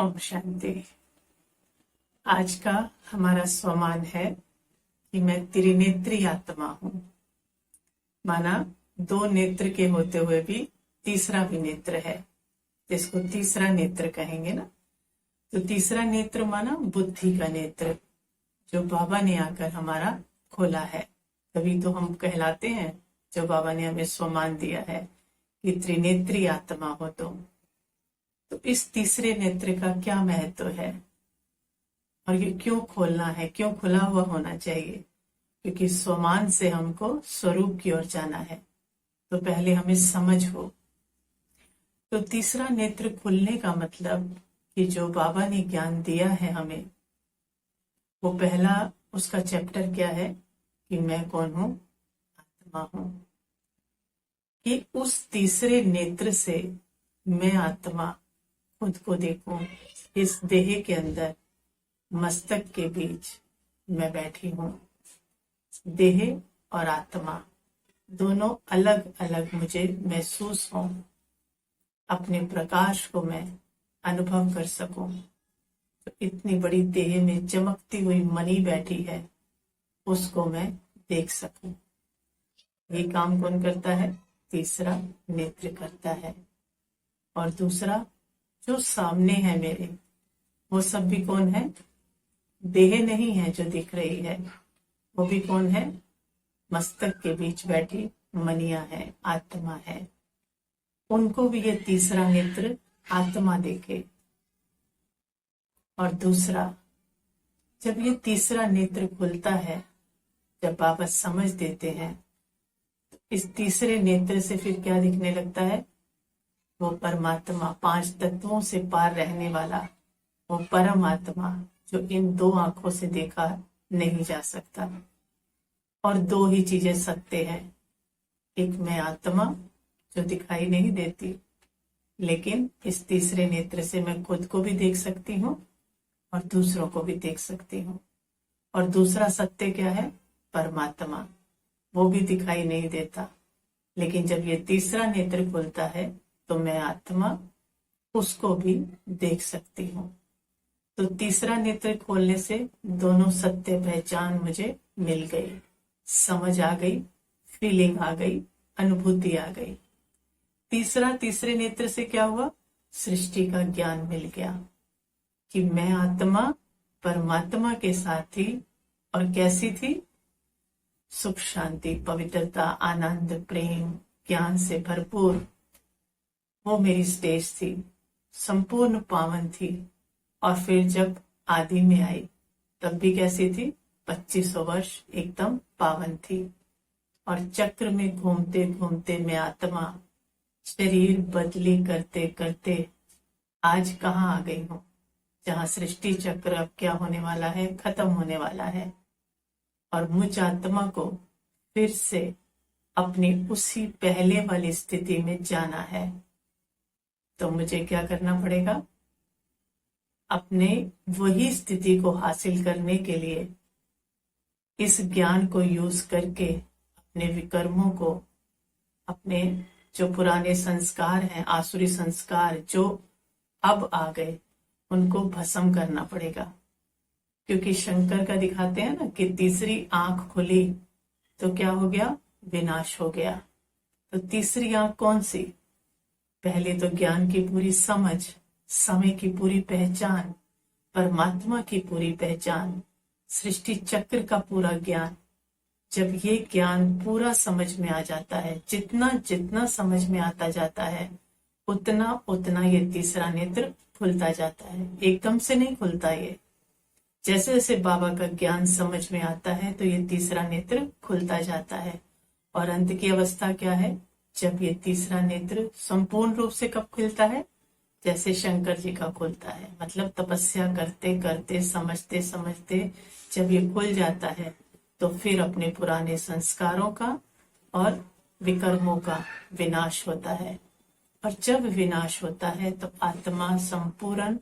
ओम शांति। आज का हमारा स्वमान है कि मैं त्रिनेत्री आत्मा हूँ। माना दो नेत्र के होते हुए भी तीसरा भी नेत्र है, जिसको तीसरा नेत्र कहेंगे ना। तो तीसरा नेत्र माना बुद्धि का नेत्र, जो बाबा ने आकर हमारा खोला है। तभी तो हम कहलाते हैं, जो बाबा ने हमें स्वमान दिया है कि त्रिनेत्री आत्मा हो तुम। तो इस तीसरे नेत्र का क्या महत्व है और ये क्यों खोलना है, क्यों खुला हुआ होना चाहिए? क्योंकि स्वमान से हमको स्वरूप की ओर जाना है, तो पहले हमें समझ हो। तो तीसरा नेत्र खुलने का मतलब कि जो बाबा ने ज्ञान दिया है हमें, वो पहला उसका चैप्टर क्या है कि मैं कौन हूं, आत्मा हूं। कि उस तीसरे नेत्र से मैं आत्मा खुद को देखूं। इस देह के अंदर मस्तक के बीच मैं बैठी हूं। देह और आत्मा दोनों अलग अलग मुझे महसूस हो, अपने प्रकाश को मैं अनुभव कर सकूं। तो इतनी बड़ी देह में चमकती हुई मणि बैठी है, उसको मैं देख सकूं। ये काम कौन करता है? तीसरा नेत्र करता है। और दूसरा जो सामने है मेरे, वो सब भी कौन है? देह नहीं है जो दिख रही है, वो भी कौन है? मस्तक के बीच बैठी मनिया है, आत्मा है। उनको भी ये तीसरा नेत्र आत्मा देखे। और दूसरा, जब ये तीसरा नेत्र खुलता है, जब बाबा समझ देते हैं, तो इस तीसरे नेत्र से फिर क्या दिखने लगता है? वो परमात्मा, पांच तत्वों से पार रहने वाला वो परमात्मा, जो इन दो आंखों से देखा नहीं जा सकता। और दो ही चीजें सत्य है, एक मैं आत्मा जो दिखाई नहीं देती, लेकिन इस तीसरे नेत्र से मैं खुद को भी देख सकती हूँ और दूसरों को भी देख सकती हूँ। और दूसरा सत्य क्या है? परमात्मा, वो भी दिखाई नहीं देता, लेकिन जब ये तीसरा नेत्र खुलता है तो मैं आत्मा उसको भी देख सकती हूँ। तो तीसरा नेत्र खोलने से दोनों सत्य पहचान मुझे मिल गई, समझ आ गई, फीलिंग आ गई, अनुभूति आ गई। तीसरे नेत्र से क्या हुआ? सृष्टि का ज्ञान मिल गया कि मैं आत्मा परमात्मा के साथ थी। और कैसी थी? सुख, शांति, पवित्रता, आनंद, प्रेम, ज्ञान से भरपूर वो मेरी स्टेज थी, संपूर्ण पावन थी। और फिर जब आदि में आई, तब भी कैसी थी? 2500 वर्ष एकदम पावन थी। और चक्र में घूमते घूमते मैं आत्मा शरीर बदली करते करते आज कहाँ आ गई हूँ, जहाँ सृष्टि चक्र अब क्या होने वाला है? खत्म होने वाला है। और मुझ आत्मा को फिर से अपनी उसी पहले वाली स्थिति में जाना है। तो मुझे क्या करना पड़ेगा? अपने वही स्थिति को हासिल करने के लिए इस ज्ञान को यूज करके अपने विकर्मों को, अपने जो पुराने संस्कार हैं, आसुरी संस्कार जो अब आ गए, उनको भस्म करना पड़ेगा। क्योंकि शंकर का दिखाते हैं ना कि तीसरी आंख खुली तो क्या हो गया? विनाश हो गया। तो तीसरी आंख कौन सी? पहले तो ज्ञान की पूरी समझ, समय की पूरी पहचान, परमात्मा की पूरी पहचान, सृष्टि चक्र का पूरा ज्ञान। जब ये ज्ञान पूरा समझ में आ जाता है, जितना जितना समझ में आता जाता है, उतना उतना ये तीसरा नेत्र खुलता जाता है। एकदम से नहीं खुलता ये। जैसे जैसे बाबा का ज्ञान समझ में आता है तो ये तीसरा नेत्र खुलता जाता है। और अंत की अवस्था क्या है? जब ये तीसरा नेत्र संपूर्ण रूप से कब खुलता है? जैसे शंकर जी का खुलता है, मतलब तपस्या करते करते, समझते समझते जब ये खुल जाता है, तो फिर अपने पुराने संस्कारों का और विकर्मों का विनाश होता है। और जब विनाश होता है तो आत्मा संपूर्ण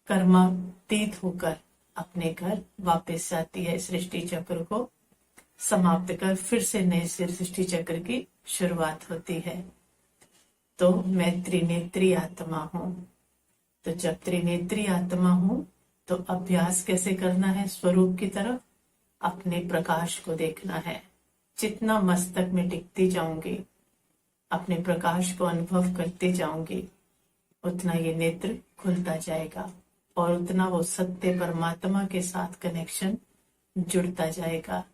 कर्मातीत होकर अपने घर वापस आती है, सृष्टि चक्र को समाप्त कर फिर से नए सृष्टि चक्र की शुरुआत होती है। तो मैं त्रिनेत्री आत्मा हूँ। तो जब त्रिनेत्री आत्मा हूं तो अभ्यास कैसे करना है? स्वरूप की तरफ अपने प्रकाश को देखना है। जितना मस्तक में टिकती जाऊंगी, अपने प्रकाश को अनुभव करते जाऊंगी, उतना ये नेत्र खुलता जाएगा और उतना वो सत्य परमात्मा के साथ कनेक्शन जुड़ता जाएगा।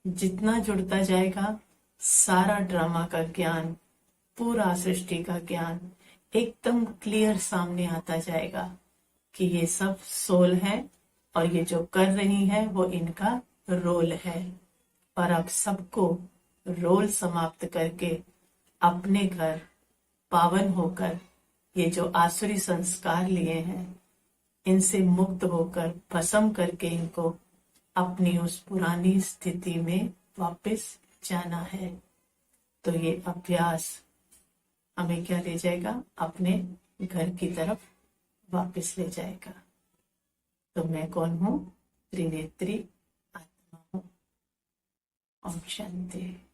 जितना जुड़ता जाएगा, सारा ड्रामा का ज्ञान, पूरा सृष्टि का ज्ञान एकदम क्लियर सामने आता जाएगा कि ये सब सोल है और ये जो कर रही है वो इनका रोल है। और अब सबको रोल समाप्त करके अपने घर पावन होकर ये जो आसुरी संस्कार लिए हैं इनसे मुक्त होकर भस्म करके इनको अपनी उस पुरानी स्थिति में वापस जाना है। तो ये अभ्यास हमें क्या ले जाएगा? अपने घर की तरफ वापस ले जाएगा। तो मैं कौन हूं? त्रिनेत्री आत्मा हूं। ओम शांति।